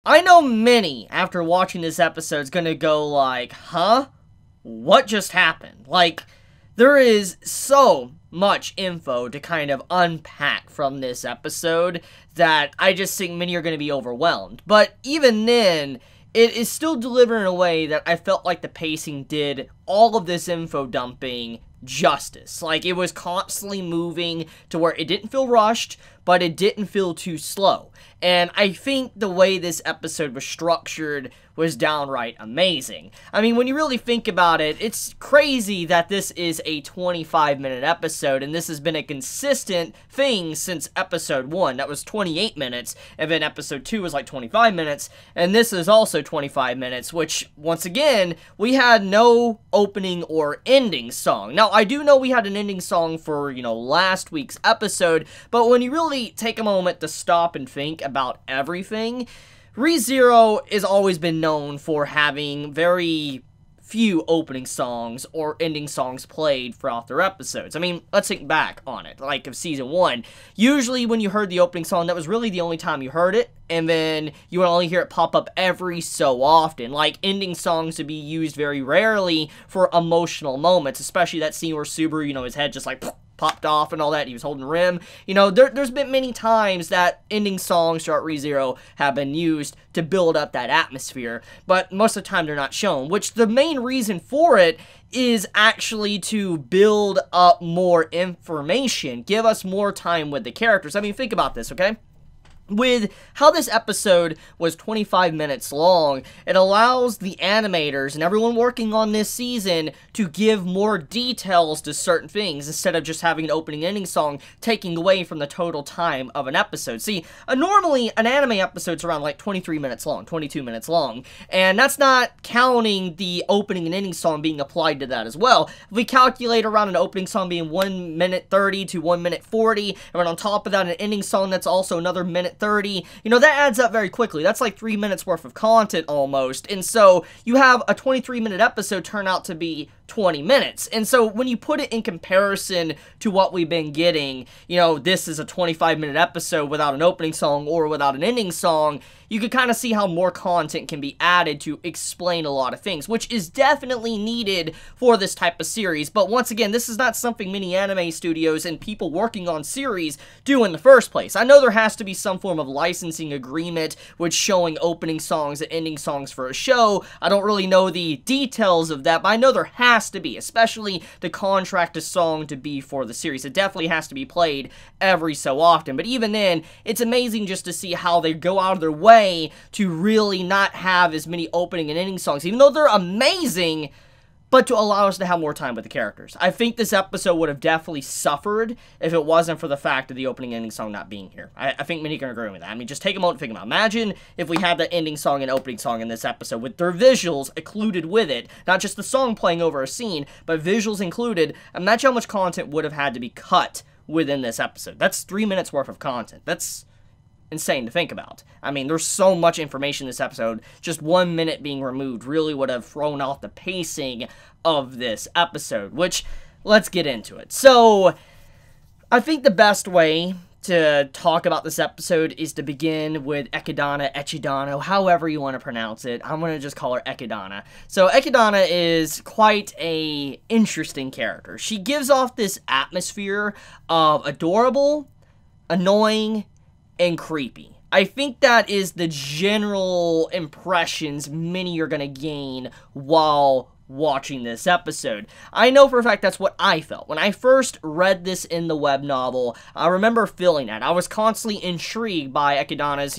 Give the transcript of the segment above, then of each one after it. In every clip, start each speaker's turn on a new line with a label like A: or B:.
A: I know many, after watching this episode, is gonna go like, huh? What just happened? Like, there is so much info to kind of unpack from this episode that I just think many are going to be overwhelmed. But even then, it is still delivered in a way that I felt like the pacing did all of this info dumping justice. Like, it was constantly moving to where it didn't feel rushed, but it didn't feel too slow. And I think the way this episode was structured was downright amazing. I mean, when you really think about it, it's crazy that this is a 25-minute episode, and this has been a consistent thing since episode 1. That was 28 minutes, and then episode 2 was like 25 minutes, and this is also 25 minutes, which, once again, we had no opening or ending song. Now, I do know we had an ending song for, last week's episode, but when you really take a moment to stop and think about everything, ReZero has always been known for having very few opening songs or ending songs played throughout their episodes. I mean, let's think back on it, like of season 1. Usually when you heard the opening song, that was really the only time you heard it, and then you would only hear it pop up every so often. Like, ending songs to be used very rarely for emotional moments, especially that scene where Subaru, his head just like popped off and all that, he was holding Rim. There's been many times that ending songs throughout ReZero have been used to build up that atmosphere, but most of the time they're not shown, which the main reason for it is actually to build up more information, give us more time with the characters. I mean, think about this, okay? With how this episode was 25 minutes long, it allows the animators and everyone working on this season to give more details to certain things instead of just having an opening and ending song taking away from the total time of an episode. See, normally an anime episode's around like 23 minutes long, 22 minutes long, and that's not counting the opening and ending song being applied to that as well. If we calculate around an opening song being 1 minute 30 to 1 minute 40, and then on top of that an ending song that's also another minute 30, that adds up very quickly. That's like 3 minutes worth of content almost, and so you have a 23-minute episode turn out to be 20 minutes. And so when you put it in comparison to what we've been getting, this is a 25-minute episode without an opening song or without an ending song, you can kind of see how more content can be added to explain a lot of things, which is definitely needed for this type of series. But once again, this is not something many anime studios and people working on series do in the first place. I know there has to be some form of licensing agreement with showing opening songs and ending songs for a show. I don't really know the details of that, but I know there has to be, especially to contract a song to be for the series. It definitely has to be played every so often, but even then, it's amazing just to see how they go out of their way to really not have as many opening and ending songs, even though they're amazing, but to allow us to have more time with the characters. I think this episode would have definitely suffered if it wasn't for the fact of the opening and ending song not being here. I think many can agree with that. I mean, just take a moment to think about it. Imagine if we had the ending song and opening song in this episode with their visuals included with it, not just the song playing over a scene, but visuals included. Imagine how much content would have had to be cut within this episode. That's 3 minutes worth of content. That's insane to think about. I mean, there's so much information in this episode. Just 1 minute being removed really would have thrown off the pacing of this episode, which, let's get into it. So, I think the best way to talk about this episode is to begin with Echidna, however you want to pronounce it. I'm going to just call her Echidna. So Echidna is quite a interesting character. She gives off this atmosphere of adorable, annoying, and creepy. I think that is the general impressions many are going to gain while watching this episode. I know for a fact that's what I felt. When I first read this in the web novel, I remember feeling that. I was constantly intrigued by Echidna's,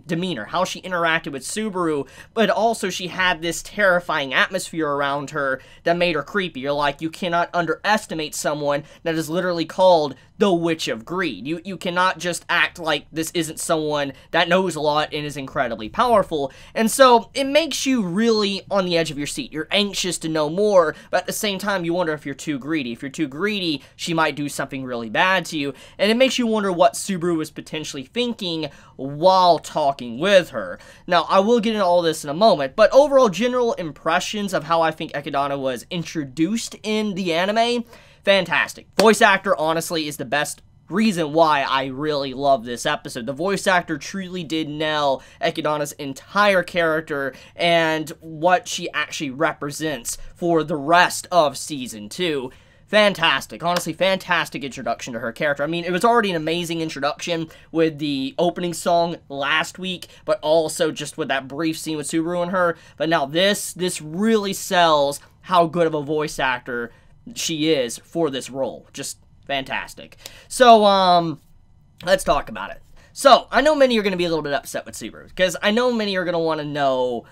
A: demeanor, how she interacted with Subaru, but also she had this terrifying atmosphere around her that made her creepy. You're like, you cannot underestimate someone that is literally called the Witch of Greed. You cannot just act like this isn't someone that knows a lot and is incredibly powerful. And so it makes you really on the edge of your seat. You're anxious to know more, but at the same time you wonder if you're too greedy. If you're too greedy, she might do something really bad to you. And it makes you wonder what Subaru was potentially thinking while talking with her. Now, I will get into all this in a moment, but overall general impressions of how I think Echidna was introduced in the anime, fantastic. Voice actor, honestly, is the best reason why I really love this episode. The voice actor truly did nail Echidna's entire character and what she actually represents for the rest of Season 2. Fantastic. Honestly, fantastic introduction to her character. I mean, it was already an amazing introduction with the opening song last week, but also just with that brief scene with Subaru and her. But now this really sells how good of a voice actor she is for this role. Just fantastic. So, let's talk about it. So, I know many are going to be a little bit upset with Subaru, because I know many are going to want to know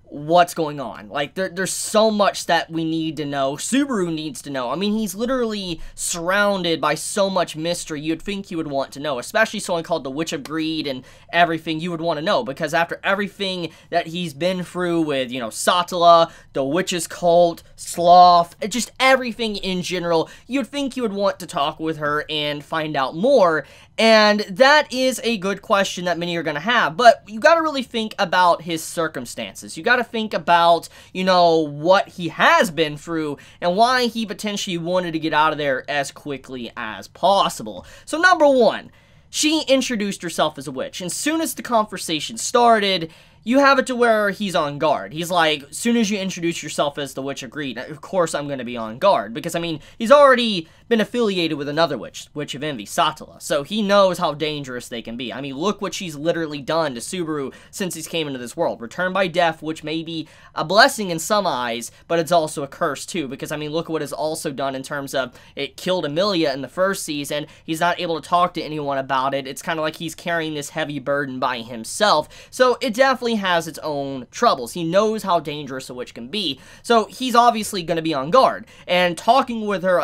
A: what's going on. Like, there's so much that we need to know. Subaru needs to know. I mean, he's literally surrounded by so much mystery you'd think you would want to know, especially someone called the Witch of Greed and everything you would want to know, because after everything that he's been through with, you know, Satala, the Witch's Cult, Sloth, just everything in general, you'd think you would want to talk with her and find out more. And that is a good question that many are going to have, but you got to really think about his circumstances. You got to think about, you know, what he has been through and why he potentially wanted to get out of there as quickly as possible. So number one, she introduced herself as a witch, and soon as the conversation started, you have it to where he's on guard. He's like, as soon as you introduce yourself as the Witch of Greed, of course I'm going to be on guard. Because, I mean, he's already been affiliated with another witch, Witch of Envy, Satala. So he knows how dangerous they can be. I mean, look what she's literally done to Subaru since he's came into this world. Returned by death, which may be a blessing in some eyes, but it's also a curse too. Because, I mean, look what it's also done in terms of it killed Amelia in the first season. He's not able to talk to anyone about it. It's kind of like he's carrying this heavy burden by himself. So it definitely has its own troubles. He knows how dangerous a witch can be, so he's obviously going to be on guard, and talking with her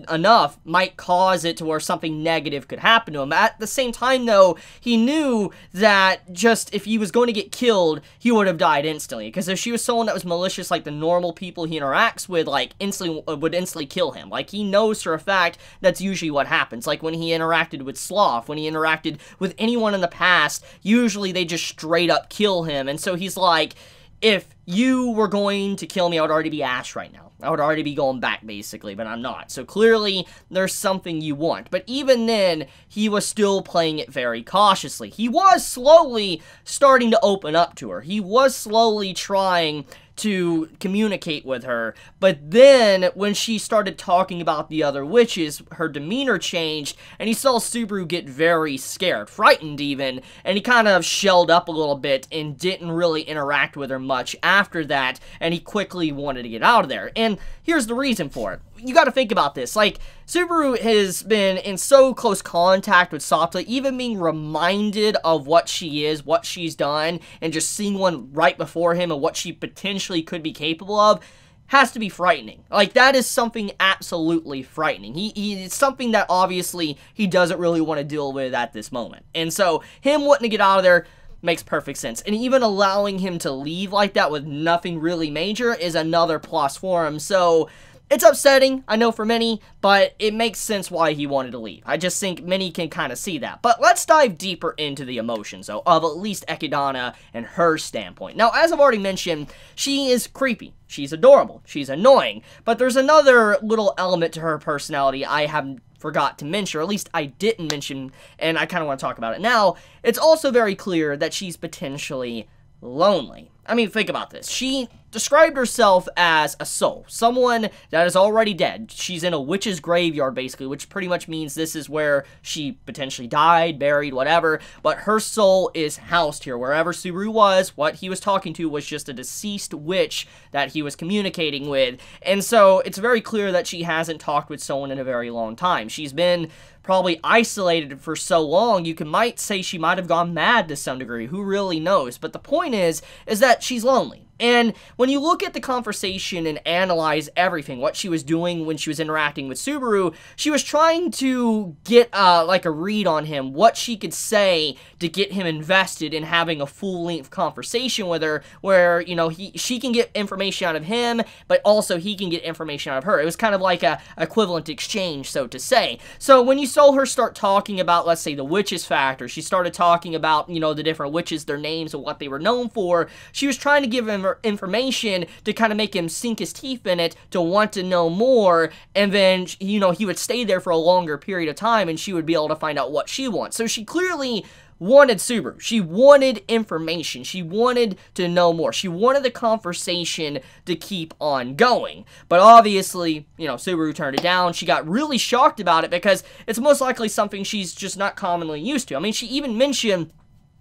A: enough might cause it to where something negative could happen to him. At the same time, though, he knew that just if he was going to get killed, he would have died instantly, because if she was someone that was malicious like the normal people he interacts with, like, would instantly kill him. Like, he knows for a fact that's usually what happens. Like, when he interacted with Sloth, when he interacted with anyone in the past, usually they just straight up kill him. And so he's like, if you were going to kill me, I would already be Ash right now. I would already be going back, basically, but I'm not. So clearly, there's something you want. But even then, he was still playing it very cautiously. He was slowly starting to open up to her. He was slowly trying to communicate with her, but then when she started talking about the other witches, her demeanor changed, and he saw Subaru get very scared, frightened even, and he kind of shelled up a little bit and didn't really interact with her much after that, and he quickly wanted to get out of there. And here's the reason for it. You gotta think about this. Like, Subaru has been in so close contact with Satala, even being reminded of what she is, what she's done, and just seeing one right before him and what she potentially could be capable of, has to be frightening. Like, that is something absolutely frightening. It's something that obviously he doesn't really want to deal with at this moment. And so, him wanting to get out of there makes perfect sense. And even allowing him to leave like that with nothing really major is another plus for him. So it's upsetting, I know, for many, but it makes sense why he wanted to leave. I just think many can kind of see that. But let's dive deeper into the emotions, though, of at least Echidna and her standpoint. Now, as I've already mentioned, she is creepy. She's adorable. She's annoying. But there's another little element to her personality I haven't forgot to mention, or at least I didn't mention, and I kind of want to talk about it now. It's also very clear that she's potentially lonely. I mean, think about this. She described herself as a soul, someone that is already dead. She's in a witch's graveyard, basically, which pretty much means this is where she potentially died, buried, whatever, but her soul is housed here. Wherever Subaru was, what he was talking to was just a deceased witch that he was communicating with, and so it's very clear that she hasn't talked with someone in a very long time. She's been probably isolated for so long, you might say she might have gone mad to some degree. Who really knows? But the point is that she's lonely. And when you look at the conversation and analyze everything, what she was doing when she was interacting with Subaru, she was trying to get, like a read on him, what she could say to get him invested in having a full-length conversation with her, where, you know, she can get information out of him, but also he can get information out of her. It was kind of like a equivalent exchange, so to say. So when you saw her start talking about, let's say, the witches factor. She started talking about, you know, the different witches, their names, and what they were known for. She was trying to give him information to kind of make him sink his teeth in it, to want to know more, and then, you know, he would stay there for a longer period of time, and she would be able to find out what she wants. So she clearly wanted Subaru. She wanted information. She wanted to know more. She wanted the conversation to keep on going. But obviously, you know, Subaru turned it down. She got really shocked about it because it's most likely something she's just not commonly used to. I mean, she even mentioned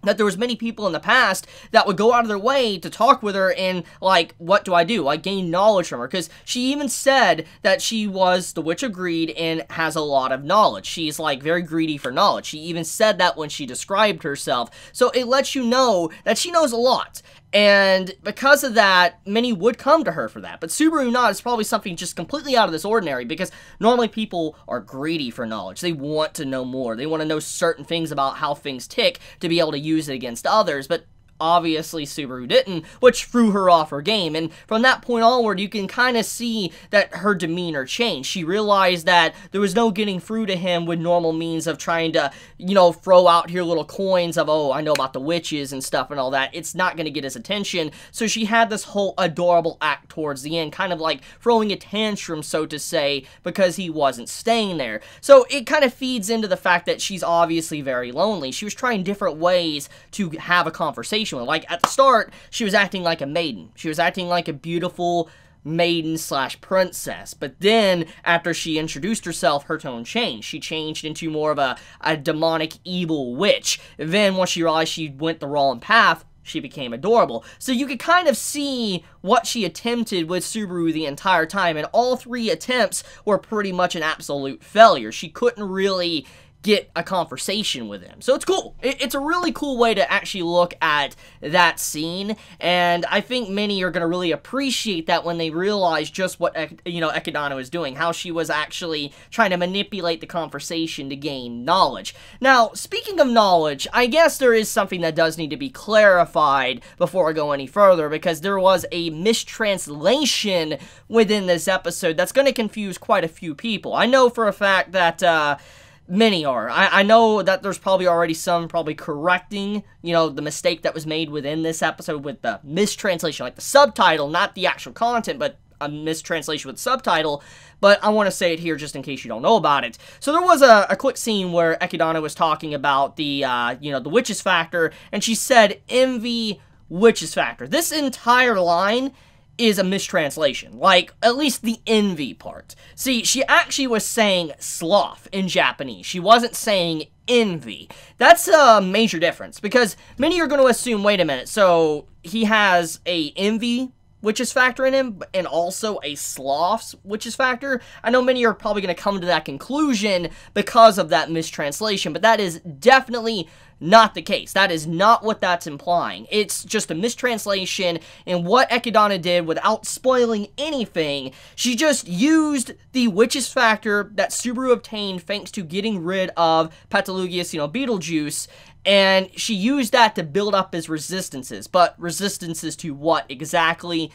A: that there was many people in the past that would go out of their way to talk with her and, like, what do I do? I gain knowledge from her, because she even said that she was the Witch of Greed and has a lot of knowledge. She's, like, very greedy for knowledge. She even said that when she described herself. So it lets you know that she knows a lot. And because of that, many would come to her for that. But Subaru not is probably something just completely out of this ordinary, because normally people are greedy for knowledge. They want to know more. They want to know certain things about how things tick to be able to use it against others. But obviously Subaru didn't, which threw her off her game. And from that point onward, you can kind of see that her demeanor changed. She realized that there was no getting through to him with normal means of trying to, you know, throw out here little coins of, oh, I know about the witches and stuff and all that. It's not going to get his attention. So she had this whole adorable act towards the end, kind of like throwing a tantrum, so to say, because he wasn't staying there. So it kind of feeds into the fact that she's obviously very lonely. She was trying different ways to have a conversation. Like, at the start, she was acting like a maiden. She was acting like a beautiful maiden slash princess. But then, after she introduced herself, her tone changed. She changed into more of a demonic, evil witch. Then, once she realized she went the wrong path, she became adorable. So you could kind of see what she attempted with Subaru the entire time, and all three attempts were pretty much an absolute failure. She couldn't really get a conversation with him. So it's cool. It's a really cool way to actually look at that scene, and I think many are going to really appreciate that when they realize just what, you know, Echidna was doing, how she was actually trying to manipulate the conversation to gain knowledge. Now, speaking of knowledge, I guess there is something that does need to be clarified before I go any further, because there was a mistranslation within this episode that's going to confuse quite a few people. I know for a fact that, many are. I know that there's probably already some correcting, you know, the mistake that was made within this episode with the mistranslation, like the subtitle, not the actual content, but a mistranslation with subtitle. But I want to say it here just in case you don't know about it. So there was a quick scene where Echidna was talking about the, you know, the witches factor, and she said, envy witches factor. This entire line is a mistranslation, like, at least the envy part. See, she actually was saying sloth in Japanese. She wasn't saying envy. That's a major difference, because many are going to assume, wait a minute, so he has a envy witches factor in him, and also a sloth's witches factor. I know many are probably going to come to that conclusion because of that mistranslation, but that is definitely not the case. That is not what that's implying. It's just a mistranslation, and what Echidna did, without spoiling anything, she just used the witches factor that Subaru obtained thanks to getting rid of Patalugius, you know, Beetlejuice, and she used that to build up his resistances. But resistances to what exactly?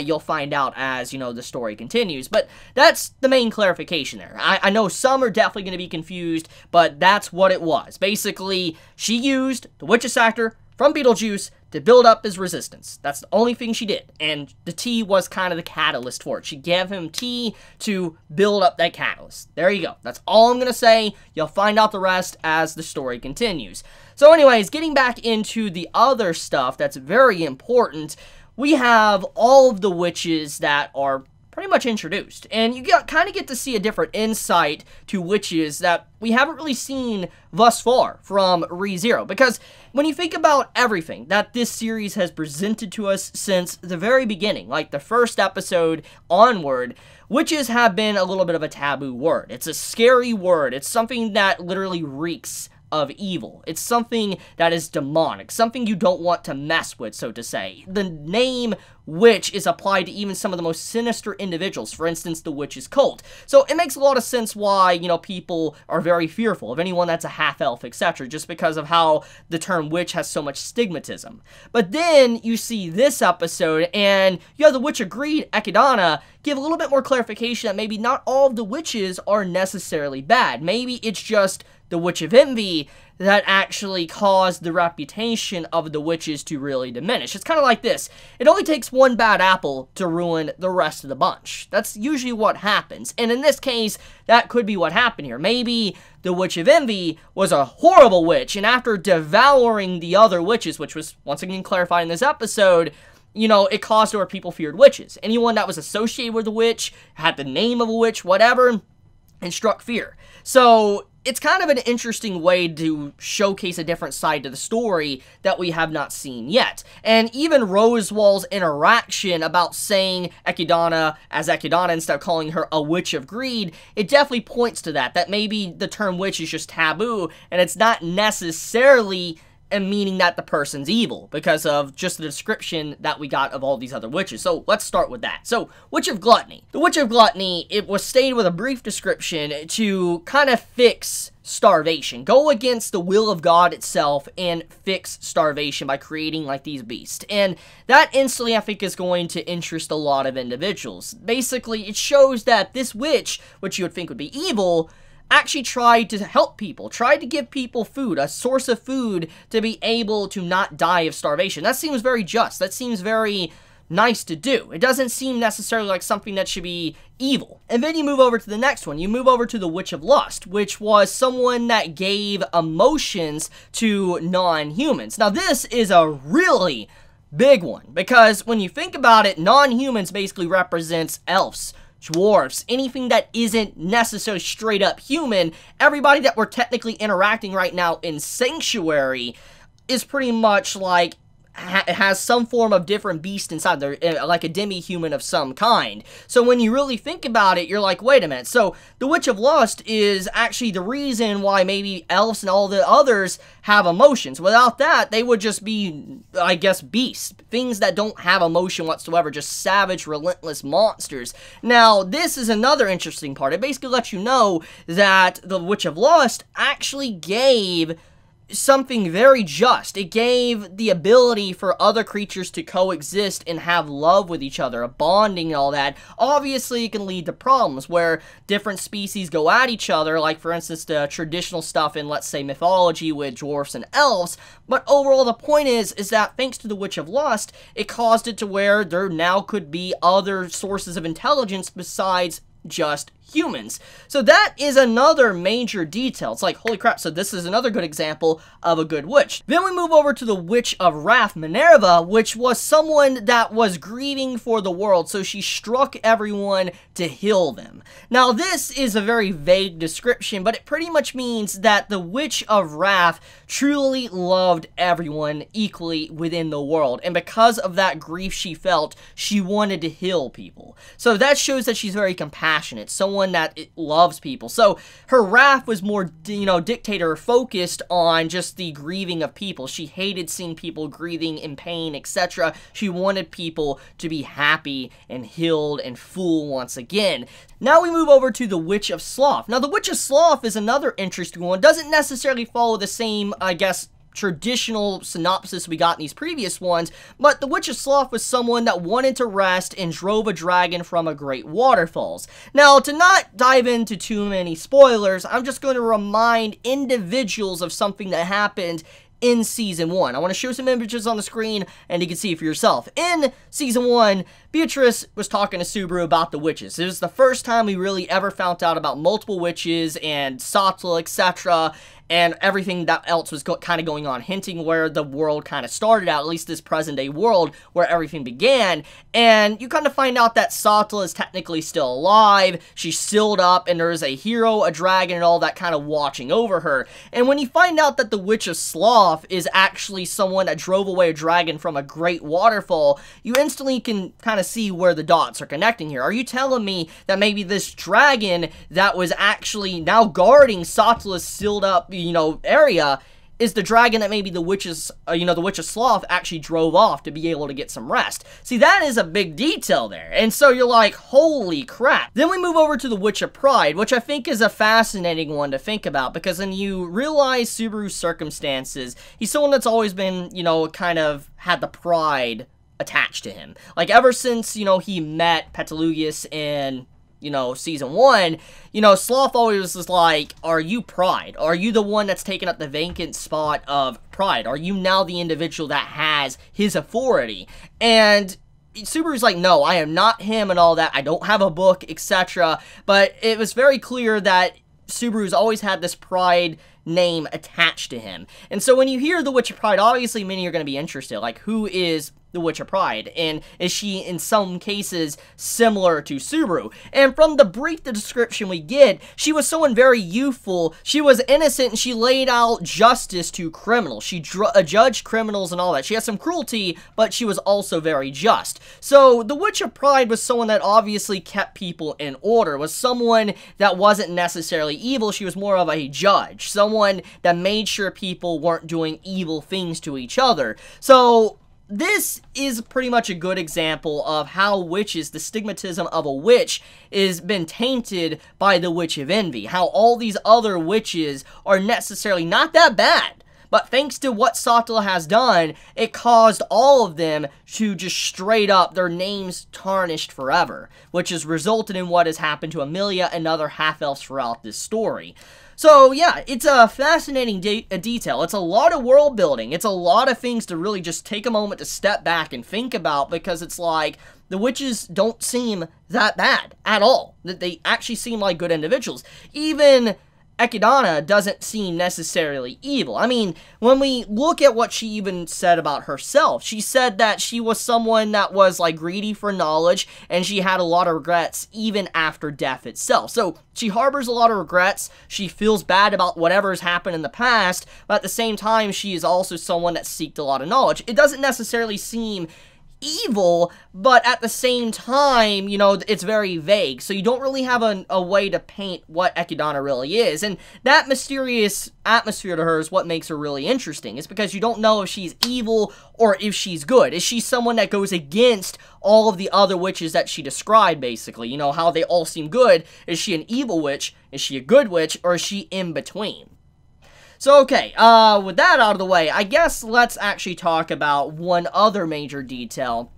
A: You'll find out as, you know, the story continues. But that's the main clarification there. I know some are definitely going to be confused, but that's what it was. Basically, she used the witches factor from Beetlejuice to build up his resistance. That's the only thing she did. And the tea was kind of the catalyst for it. She gave him tea to build up that catalyst. There you go. That's all I'm going to say. You'll find out the rest as the story continues. So anyways, getting back into the other stuff that's very important, we have all of the witches that are pretty much introduced. And you kind of get to see a different insight to witches that we haven't really seen thus far from ReZero. Because when you think about everything that this series has presented to us since the very beginning, like the first episode onward, witches have been a little bit of a taboo word. It's a scary word. It's something that literally reeks of evil. It's something that is demonic, something you don't want to mess with, so to say. The name witch is applied to even some of the most sinister individuals, for instance, the witch's cult. So it makes a lot of sense why, you know, people are very fearful of anyone that's a half-elf, etc., just because of how the term witch has so much stigmatism. But then you see this episode, and you have the Witch of Greed, Echidna, give a little bit more clarification that maybe not all of the witches are necessarily bad. Maybe it's just the Witch of Envy that actually caused the reputation of the witches to really diminish. It's kind of like this. It only takes one bad apple to ruin the rest of the bunch. That's usually what happens. And in this case, that could be what happened here. Maybe the Witch of Envy was a horrible witch, and after devouring the other witches, which was once again clarified in this episode, you know, it caused where people feared witches. Anyone that was associated with a witch, had the name of a witch, whatever, and struck fear. So it's kind of an interesting way to showcase a different side to the story that we have not seen yet. And even Rosewall's interaction about saying Echidna as Echidna instead of calling her a witch of greed, it definitely points to that maybe the term witch is just taboo, and it's not necessarily and meaning that the person's evil, because of just the description that we got of all these other witches. So let's start with that. So, Witch of Gluttony. The Witch of Gluttony, it was stated with a brief description to kind of fix starvation. Go against the will of God itself and fix starvation by creating like these beasts. And that instantly I think is going to interest a lot of individuals. Basically, it shows that this witch, which you would think would be evil, actually tried to help people, tried to give people food, a source of food to be able to not die of starvation. That seems very just. That seems very nice to do. It doesn't seem necessarily like something that should be evil. And then you move over to the next one. You move over to the Witch of Lust, which was someone that gave emotions to non-humans. Now, this is a really big one, because when you think about it, non-humans basically represents elves, dwarves, anything that isn't necessarily straight up human. Everybody that we're technically interacting right now in Sanctuary is pretty much like has some form of different beast inside there, like a demi-human of some kind. So when you really think about it, you're like, wait a minute. So the Witch of Lust is actually the reason why maybe elves and all the others have emotions. Without that, they would just be, I guess, beasts. Things that don't have emotion whatsoever, just savage, relentless monsters. Now, this is another interesting part. It basically lets you know that the Witch of Lust actually gave something very just. It gave the ability for other creatures to coexist and have love with each other, a bonding and all that. Obviously, it can lead to problems where different species go at each other, like for instance the traditional stuff in, let's say, mythology with dwarfs and elves. But overall, the point is that thanks to the Witch of Lust, it caused it to where there now could be other sources of intelligence besides just humans. So that is another major detail. It's like, holy crap, so this is another good example of a good witch. Then we move over to the Witch of Wrath, Minerva, which was someone that was grieving for the world, so she struck everyone to heal them. Now, this is a very vague description, but it pretty much means that the Witch of Wrath truly loved everyone equally within the world, and because of that grief she felt, she wanted to heal people. So that shows that she's very compassionate, someone that loves people. So her wrath was more, you know, dictator focused on just the grieving of people. She hated seeing people grieving in pain, etc. She wanted people to be happy and healed and full once again. Now we move over to the Witch of Sloth. Now the Witch of Sloth is another interesting one. Doesn't necessarily follow the same, I guess, traditional synopsis we got in these previous ones, but the Witch of Sloth was someone that wanted to rest and drove a dragon from a great waterfalls. Now, to not dive into too many spoilers, I'm just going to remind individuals of something that happened in Season 1. I want to show some images on the screen, and you can see for yourself. In Season 1, Beatrice was talking to Subaru about the witches. It was the first time we really ever found out about multiple witches and Satla, etc., and everything that else was kind of going on, hinting where the world kind of started out, at least this present-day world, where everything began. And you kind of find out that Satla is technically still alive, she's sealed up, and there's a hero, a dragon, and all that kind of watching over her. And when you find out that the Witch of Sloth is actually someone that drove away a dragon from a great waterfall, you instantly can kind of see where the dots are connecting here. Are you telling me that maybe this dragon that was actually now guarding Satla's sealed up, area is the dragon that maybe the witches, the Witch of Sloth actually drove off to be able to get some rest. See, that is a big detail there. And so you're like, holy crap. Then we move over to the Witch of Pride, which I think is a fascinating one to think about, because when you realize Subaru's circumstances, he's someone that's always been, kind of had the pride attached to him. Like, ever since, he met Petulugius in season 1, Sloth always was like, are you Pride? Are you the one that's taken up the vacant spot of Pride? Are you now the individual that has his authority? And Subaru's like, no, I am not him and all that. I don't have a book, etc. But it was very clear that Subaru's always had this Pride name attached to him. And so when you hear the Witch of Pride, obviously many are going to be interested. Like, who is the Witch of Pride? And is she, in some cases, similar to Subaru? And from the brief description we get, she was someone very youthful. She was innocent, and she laid out justice to criminals. She judged criminals and all that. She had some cruelty, but she was also very just. So the Witch of Pride was someone that obviously kept people in order, was someone that wasn't necessarily evil. She was more of a judge, someone that made sure people weren't doing evil things to each other. So this is pretty much a good example of how witches, the stigmatism of a witch, is been tainted by the Witch of Envy. How all these other witches are necessarily not that bad, but thanks to what Satala has done, it caused all of them to just straight up, their names tarnished forever, which has resulted in what has happened to Amelia and other half-elves throughout this story. So, yeah, it's a fascinating detail. It's a lot of world building. It's a lot of things to really just take a moment to step back and think about, because it's like, the witches don't seem that bad at all. They actually seem like good individuals. Even Echidna doesn't seem necessarily evil. I mean, when we look at what she even said about herself, she said that she was someone that was, like, greedy for knowledge, and she had a lot of regrets even after death itself. So, she harbors a lot of regrets, she feels bad about whatever's happened in the past, but at the same time, she is also someone that seeked a lot of knowledge. It doesn't necessarily seem evil, but at the same time, it's very vague, so you don't really have a way to paint what Echidna really is, and that mysterious atmosphere to her is what makes her really interesting. It's because you don't know if she's evil or if she's good. Is she someone that goes against all of the other witches that she described, basically? How they all seem good. Is she an evil witch? Is she a good witch? Or is she in between? So, okay, with that out of the way, I guess let's actually talk about one other major detail,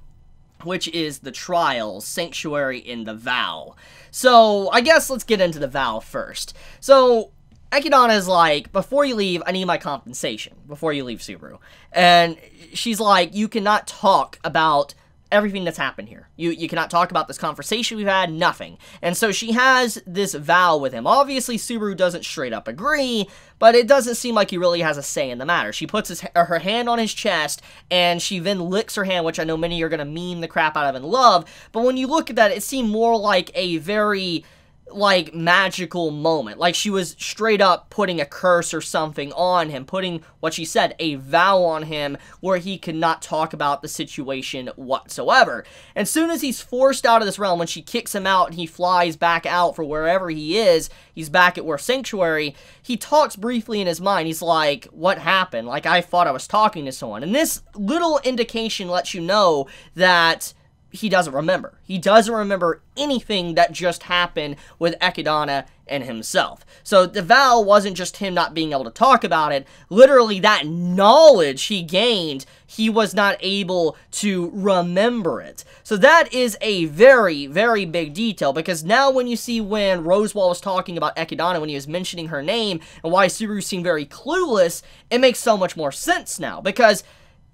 A: which is the trials, Sanctuary, and the Vow. So, I guess let's get into the Vow first. So, Echidna is like, before you leave, I need my compensation, before you leave Subaru. And she's like, you cannot talk about everything that's happened here. You cannot talk about this conversation we've had, nothing. And so she has this vow with him. Obviously, Subaru doesn't straight up agree, but it doesn't seem like he really has a say in the matter. She puts her hand on his chest, and she then licks her hand, which I know many are going to meme the crap out of and love, but when you look at that, it seemed more like a very, like, magical moment. Like, she was straight up putting a curse or something on him, putting, what she said, a vow on him where he could not talk about the situation whatsoever. And soon as he's forced out of this realm, when she kicks him out and he flies back out for wherever he is, he's back at Sanctuary, he talks briefly in his mind. He's like, what happened? Like, I thought I was talking to someone. And this little indication lets you know that he doesn't remember. He doesn't remember anything that just happened with Echidna and himself. So the vow wasn't just him not being able to talk about it. Literally, that knowledge he gained, he was not able to remember it. So that is a very, very big detail, because now when you see when Rosewall was talking about Echidna, when he was mentioning her name, and why Subaru seemed very clueless, it makes so much more sense now, because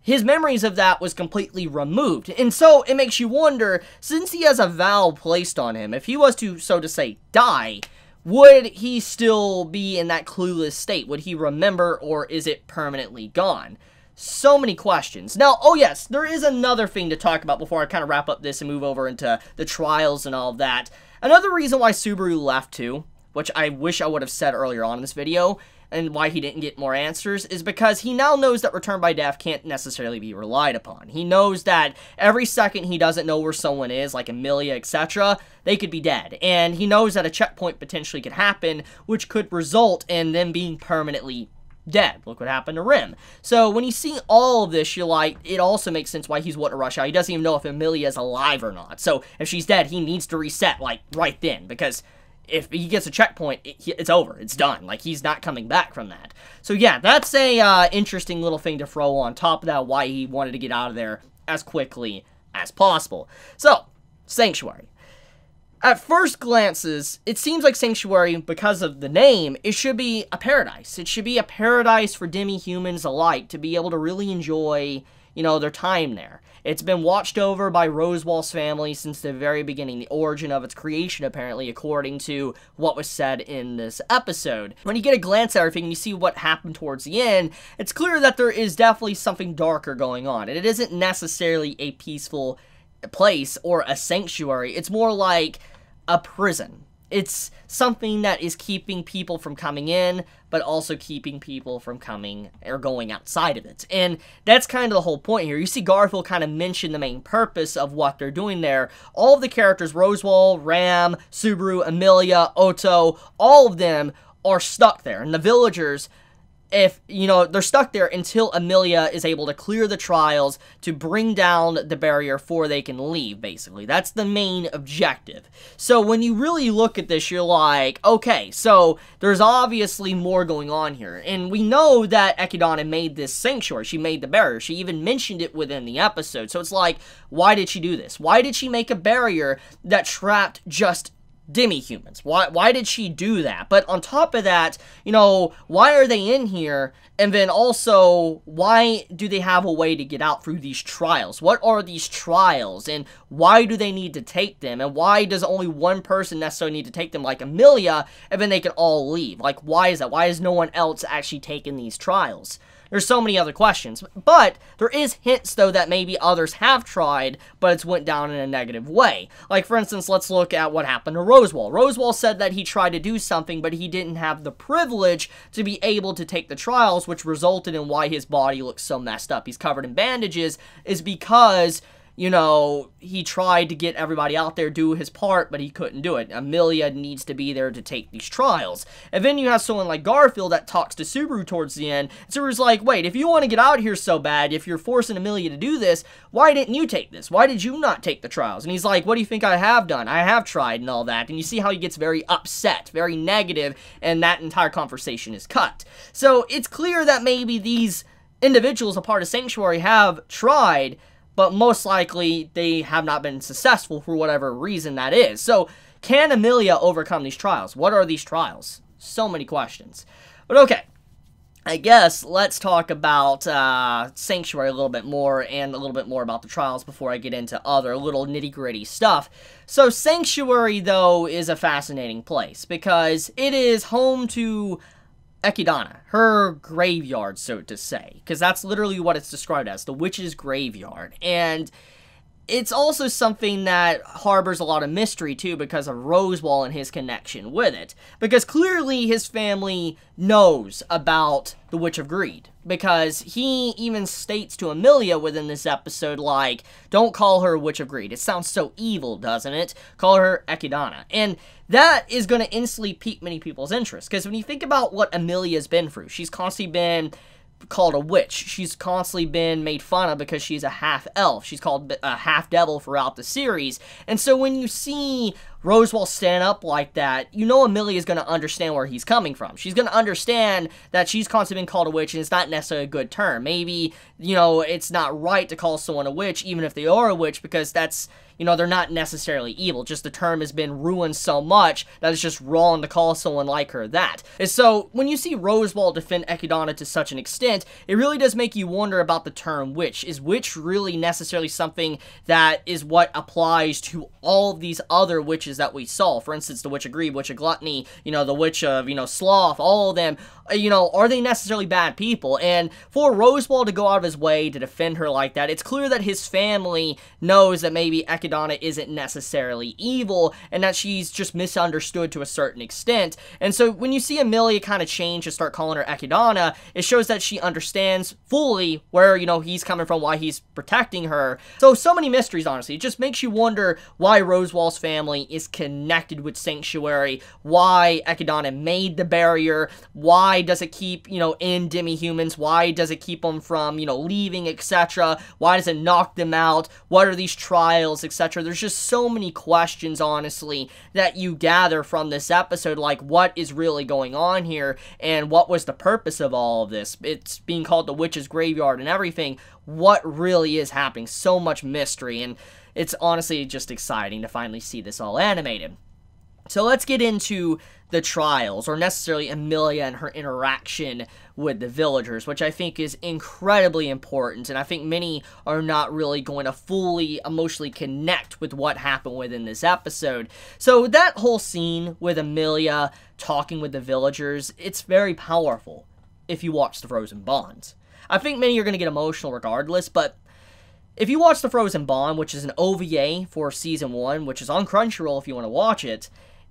A: his memories of that was completely removed. And so it makes you wonder, since he has a vow placed on him, if he was to, so to say, die, would he still be in that clueless state? Would he remember, or is it permanently gone? So many questions. Now, oh yes, there is another thing to talk about before I kind of wrap up this and move over into the trials and all of that. Another reason why Subaru left too, which I wish I would have said earlier on in this video, and why he didn't get more answers, is because he now knows that return by death can't necessarily be relied upon. He knows that every second he doesn't know where someone is, like Amelia, etc., they could be dead. And he knows that a checkpoint potentially could happen, which could result in them being permanently dead. Look what happened to Rim. So when you see all of this, you're like, it also makes sense why he's wanting to rush out. He doesn't even know if Amelia is alive or not. So if she's dead, he needs to reset, like, right then, because if he gets a checkpoint, it's over. It's done. Like, he's not coming back from that. So yeah, that's a interesting little thing to throw on top of that, why he wanted to get out of there as quickly as possible. So, Sanctuary. At first glances, it seems like Sanctuary, because of the name, it should be a paradise. It should be a paradise for demi-humans alike to be able to really enjoy, you know, their time there. It's been watched over by Rosewall's family since the very beginning, the origin of its creation, apparently, according to what was said in this episode. When you get a glance at everything and you see what happened towards the end, it's clear that there is definitely something darker going on, and it isn't necessarily a peaceful place or a sanctuary. It's more like a prison. It's something that is keeping people from coming in, but also keeping people from coming or going outside of it. And that's kind of the whole point here. You see Garfield kind of mention the main purpose of what they're doing there. All of the characters, Rosewall, Ram, Subaru, Amelia, Otto, all of them are stuck there. And the villagers, if, you know, they're stuck there until Amelia is able to clear the trials to bring down the barrier before they can leave, basically. That's the main objective. So when you really look at this, you're like, okay, so there's obviously more going on here. And we know that Echidna made this sanctuary. She made the barrier. She even mentioned it within the episode. So it's like, why did she do this? Why did she make a barrier that trapped just demi-humans? Why did she do that? But on top of that, you know, why are they in here? And then also, why do they have a way to get out through these trials? What are these trials? And why do they need to take them? And why does only one person necessarily need to take them, like Amelia, and then they can all leave? Like, why is that? Why is no one else actually taking these trials? There's so many other questions, but there is hints, though, that maybe others have tried, but it's went down in a negative way. Like, for instance, let's look at what happened to Rosewall. Rosewall said that he tried to do something, but he didn't have the privilege to be able to take the trials, which resulted in why his body looks so messed up. He's covered in bandages, is because, you know, he tried to get everybody out there, do his part, but he couldn't do it. Amelia needs to be there to take these trials. And then you have someone like Garfield that talks to Subaru towards the end. Subaru's like, wait, if you want to get out here so bad, if you're forcing Amelia to do this, why didn't you take this? Why did you not take the trials? And he's like, what do you think I have done? I have tried and all that. And you see how he gets very upset, very negative, and that entire conversation is cut. So it's clear that maybe these individuals, a part of Sanctuary, have tried, but most likely they have not been successful for whatever reason that is. So, can Amelia overcome these trials? What are these trials? So many questions. But okay, I guess let's talk about Sanctuary a little bit more, and a little bit more about the trials before I get into other little nitty-gritty stuff. So, Sanctuary, though, is a fascinating place, because it is home to Echidna, her graveyard, so to say, because that's literally what it's described as, the witch's graveyard. And it's also something that harbors a lot of mystery, too, because of Rosewall and his connection with it. Because clearly his family knows about the Witch of Greed. Because he even states to Amelia within this episode, like, don't call her Witch of Greed. It sounds so evil, doesn't it? Call her Echidna. And that is going to instantly pique many people's interest. Because when you think about what Amelia's been through, she's constantly been called a witch. She's constantly been made fun of because she's a half-elf. She's called a half-devil throughout the series. And so when you see Rosewall stand up like that, you know Amelia's going to understand where he's coming from. She's going to understand that she's constantly been called a witch, and it's not necessarily a good term. Maybe, you know, it's not right to call someone a witch, even if they are a witch, because that's, you know, they're not necessarily evil. Just the term has been ruined so much that it's just wrong to call someone like her that. And so, when you see Rosewall defend Echidna to such an extent, it really does make you wonder about the term witch. Is witch really necessarily something that is what applies to all of these other witches witches that we saw. For instance, the Witch of Greed, Witch of Gluttony, you know, the Witch of, you know, Sloth, all of them, you know, are they necessarily bad people? And for Rosewall to go out of his way to defend her like that, it's clear that his family knows that maybe Echidna isn't necessarily evil, and that she's just misunderstood to a certain extent. And so when you see Amelia kind of change and start calling her Echidna, it shows that she understands fully where, you know, he's coming from, why he's protecting her. So many mysteries, honestly. It just makes you wonder why Rosewall's family is connected with Sanctuary, why Echidna made the barrier, why does it keep, you know, in demi-humans, why does it keep them from, you know, leaving, etc., why does it knock them out, what are these trials, etc. There's just so many questions, honestly, that you gather from this episode, like what is really going on here, and what was the purpose of all of this. It's being called the Witch's Graveyard and everything. What really is happening? So much mystery, and it's honestly just exciting to finally see this all animated. So let's get into the trials, or necessarily Amelia and her interaction with the villagers, which I think is incredibly important, and I think many are not really going to fully emotionally connect with what happened within this episode. So that whole scene with Amelia talking with the villagers, it's very powerful if you watch The Frozen Bonds. I think many are going to get emotional regardless, but if you watch The Frozen Bond, which is an OVA for Season 1, which is on Crunchyroll if you want to watch it,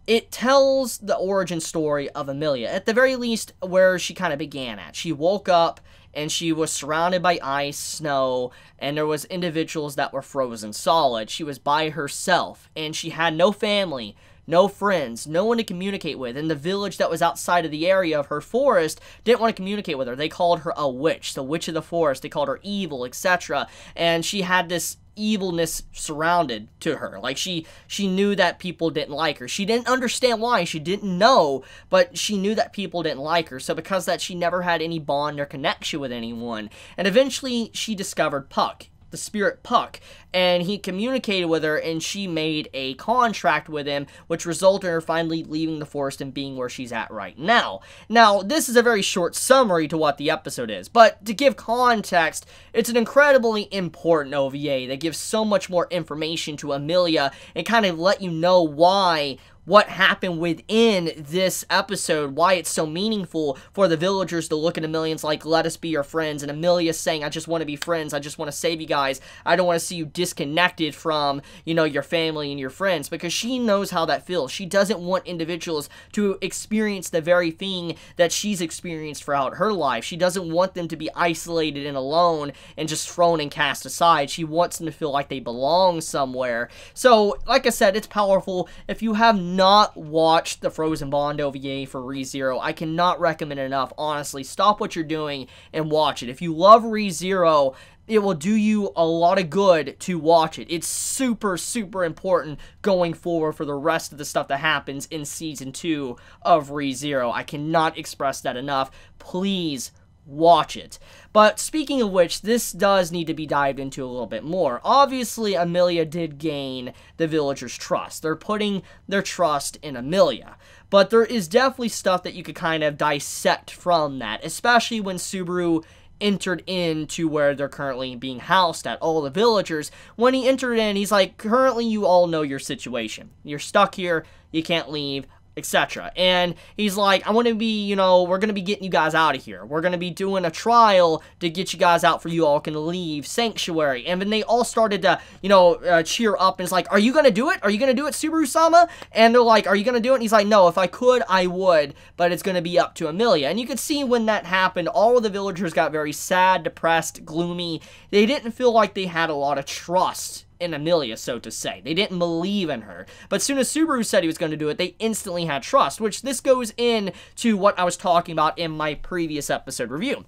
A: it tells the origin story of Amelia, at the very least where she kind of began at. She woke up and she was surrounded by ice, snow, and there was individuals that were frozen solid. She was by herself, and she had no family, no friends, no one to communicate with, and the village that was outside of the area of her forest didn't want to communicate with her. They called her a witch, the witch of the forest. They called her evil, etc. And she had this evilness surrounded to her. Like, she knew that people didn't like her. She didn't understand why. She didn't know, but she knew that people didn't like her. So because of that, she never had any bond or connection with anyone. And eventually, she discovered Puck, the spirit Puck, and he communicated with her, and she made a contract with him, which resulted in her finally leaving the forest and being where she's at right now. Now, this is a very short summary to what the episode is, but to give context, it's an incredibly important OVA that gives so much more information to Amelia and kind of let you know what happened within this episode, why it's so meaningful for the villagers to look at Amelia and like, let us be your friends, and Amelia saying, I just want to be friends, I just want to save you guys, I don't want to see you disconnected from, you know, your family and your friends, because she knows how that feels. She doesn't want individuals to experience the very thing that she's experienced throughout her life. She doesn't want them to be isolated and alone and just thrown and cast aside. She wants them to feel like they belong somewhere. So, like I said, it's powerful. If you have not watched the Frozen Bond OVA for ReZero, I cannot recommend it enough. Honestly, stop what you're doing and watch it. If you love ReZero, it will do you a lot of good to watch it. It's super, super important going forward for the rest of the stuff that happens in Season 2 of ReZero. I cannot express that enough. Please watch it. But speaking of which, this does need to be dived into a little bit more. Obviously, Amelia did gain the villagers' trust. They're putting their trust in Amelia. But there is definitely stuff that you could kind of dissect from that, especially when Subaru entered into where they're currently being housed at, all the villagers. When he entered in, he's like, currently you all know your situation. You're stuck here, you can't leave, etc. And he's like, I want to be, you know, we're going to be getting you guys out of here. We're going to be doing a trial to get you guys out for you all can leave Sanctuary. And then they all started to, you know, cheer up, and it's like, are you going to do it? Are you going to do it, Subaru-sama? And they're like, are you going to do it? And he's like, no, if I could, I would, but it's going to be up to Amelia. And you could see when that happened, all of the villagers got very sad, depressed, gloomy. They didn't feel like they had a lot of trust in Amelia, so to say. They didn't believe in her. But as soon as Subaru said he was going to do it, they instantly had trust, which this goes into what I was talking about in my previous episode review.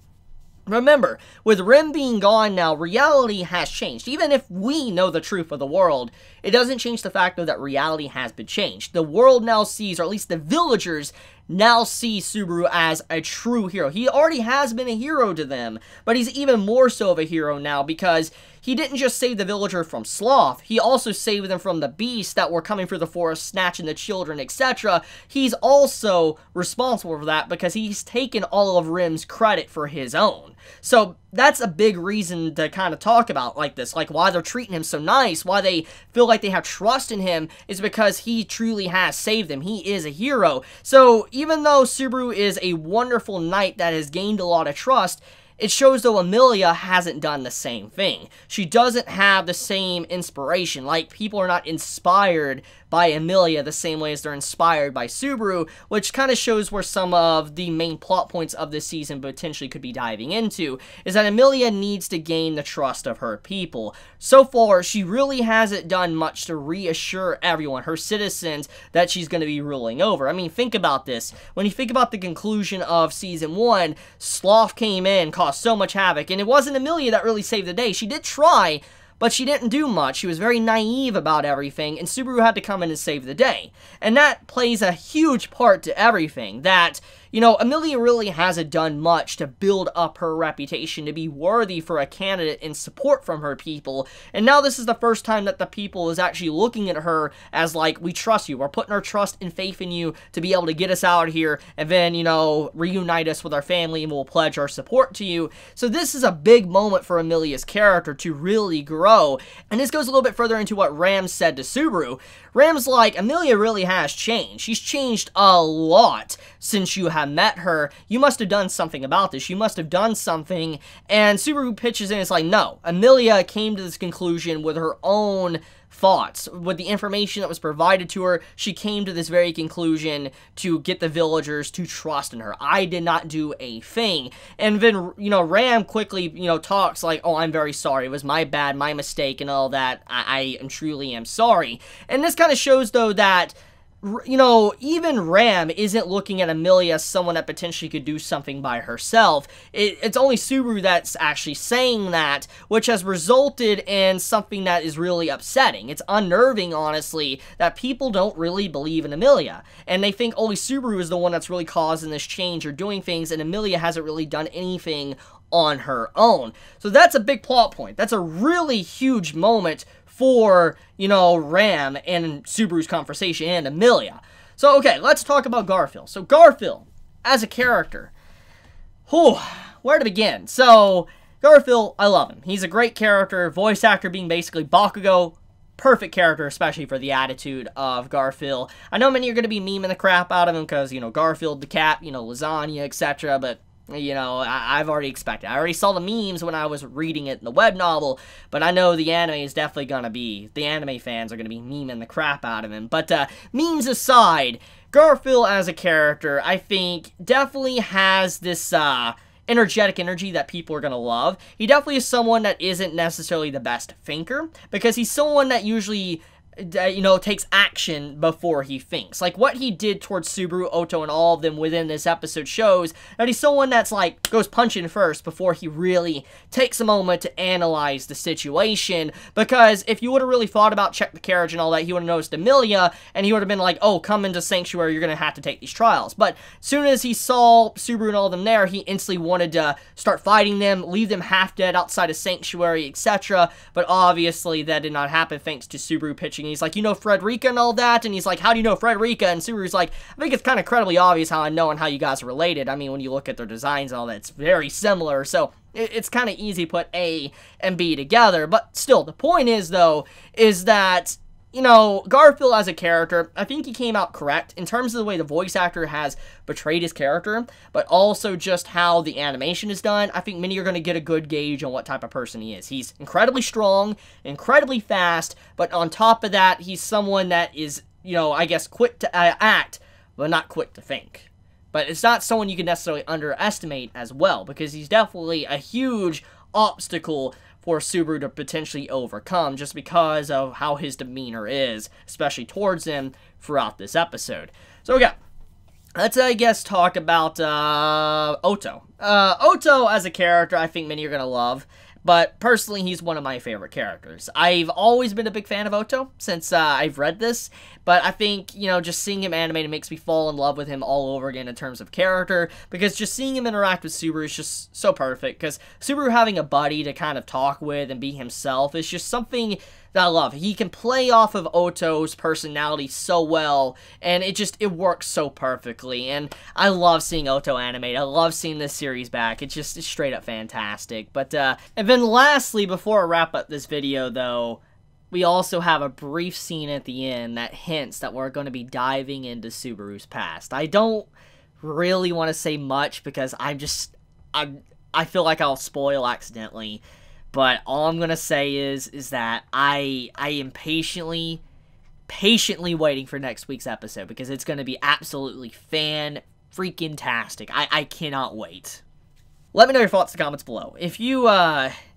A: Remember, with Rim being gone now, reality has changed. Even if we know the truth of the world, it doesn't change the fact though that reality has been changed. The world now sees, or at least the villagers now see Subaru as a true hero. He already has been a hero to them, but he's even more so of a hero now because he didn't just save the villager from Sloth, he also saved them from the beasts that were coming through the forest, snatching the children, etc. He's also responsible for that because he's taken all of Rim's credit for his own. So that's a big reason to kind of talk about like this, like why they're treating him so nice, why they feel like they have trust in him, is because he truly has saved them. He is a hero. So even though Subaru is a wonderful knight that has gained a lot of trust, it shows though Amelia hasn't done the same thing. She doesn't have the same inspiration. Like, people are not inspired by Amelia the same way as they're inspired by Subaru, which kind of shows where some of the main plot points of this season potentially could be diving into, is that Amelia needs to gain the trust of her people. So far, she really hasn't done much to reassure everyone, her citizens, that she's going to be ruling over. I mean, think about this. When you think about the conclusion of Season 1, Sloth came in, caused so much havoc, and it wasn't Amelia that really saved the day. She did try, but she didn't do much. She was very naive about everything, and Subaru had to come in and save the day. And that plays a huge part to everything, that, you know, Amelia really hasn't done much to build up her reputation to be worthy for a candidate and support from her people. And now this is the first time that the people is actually looking at her as like, we trust you. We're putting our trust and faith in you to be able to get us out of here and then, you know, reunite us with our family, and we'll pledge our support to you. So this is a big moment for Amelia's character to really grow. And this goes a little bit further into what Ram said to Subaru. Ram's like, Amelia really has changed. She's changed a lot since you have met her. You must have done something about this. You must have done something. And Subaru pitches in, it's like, no. Amelia came to this conclusion with her own thoughts. With the information that was provided to her, she came to this very conclusion to get the villagers to trust in her. I did not do a thing. And then, you know, Ram quickly, you know, talks like, oh, I'm very sorry. It was my bad, my mistake, and all that. I truly am sorry. And this kind of shows, though, that, you know, even Ram isn't looking at Amelia as someone that potentially could do something by herself. It's only Subaru that's actually saying that, which has resulted in something that is really upsetting. It's unnerving, honestly, that people don't really believe in Amelia. And they think only Subaru is the one that's really causing this change or doing things, and Amelia hasn't really done anything on her own. So that's a big plot point. That's a really huge moment for, you know, Ram and Subaru's conversation and Amelia. So, okay, let's talk about Garfield. So, Garfield, as a character, where to begin? So, Garfield, I love him. He's a great character, voice actor being basically Bakugo, perfect character, especially for the attitude of Garfield. I know many are going to be memeing the crap out of him because, you know, Garfield the cat, you know, lasagna, etc., but you know, I've already expected. I already saw the memes when I was reading it in the web novel, but I know the anime is definitely gonna be, the anime fans are gonna be memeing the crap out of him. But memes aside, Garfield as a character, I think, definitely has this energetic energy that people are gonna love. He definitely is someone that isn't necessarily the best thinker, because he's someone that usually, you know, takes action before he thinks. Like, what he did towards Subaru, Otto, and all of them within this episode shows that he's someone that's, like, goes punching first before he really takes a moment to analyze the situation. Because if you would have really thought about check the carriage and all that, he would have noticed Amelia, and he would have been like, oh, come into Sanctuary, you're gonna have to take these trials. But as soon as he saw Subaru and all of them there, he instantly wanted to start fighting them, leave them half dead outside of Sanctuary, etc. But obviously that did not happen thanks to Subaru pitching. He's like, you know Frederica and all that? And he's like, how do you know Frederica? And Subaru's like, I think it's kind of incredibly obvious how I know and how you guys are related. I mean, when you look at their designs and all that, it's very similar. So it's kind of easy to put A and B together. But still, the point is, though, is that, you know, Garfield as a character, I think he came out correct in terms of the way the voice actor has portrayed his character, but also just how the animation is done. I think many are going to get a good gauge on what type of person he is. He's incredibly strong, incredibly fast, but on top of that, he's someone that is, you know, I guess quick to act, but not quick to think. But it's not someone you can necessarily underestimate as well, because he's definitely a huge obstacle for Subaru to potentially overcome just because of how his demeanor is, especially towards him throughout this episode. So, okay, let's, I guess, talk about Otto. Otto as a character, I think many are going to love. But personally, he's one of my favorite characters. I've always been a big fan of Otto since I've read this, but I think, you know, just seeing him animated makes me fall in love with him all over again in terms of character, because just seeing him interact with Subaru is just so perfect, because Subaru having a buddy to kind of talk with and be himself is just something that I love. He can play off of Otto's personality so well, and it works so perfectly, and I love seeing Otto animate. I love seeing this series back. It's straight up fantastic. But, and then lastly, before I wrap up this video, though, we also have a brief scene at the end that hints that we're going to be diving into Subaru's past. I don't really want to say much because I feel like I'll spoil accidentally. But all I'm going to say is that I am patiently waiting for next week's episode, because it's going to be absolutely fan-freaking-tastic. I cannot wait. Let me know your thoughts in the comments below. If you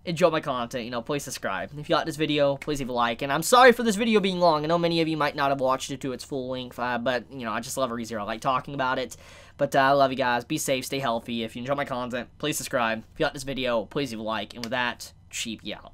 A: enjoyed my content, you know, please subscribe. If you like this video, please leave a like. And I'm sorry for this video being long. I know many of you might not have watched it to its full length, but, you know, I just love ReZero. I like talking about it. But I love you guys. Be safe, stay healthy. If you enjoy my content, please subscribe. If you like this video, please leave a like. And with that, Chibi out.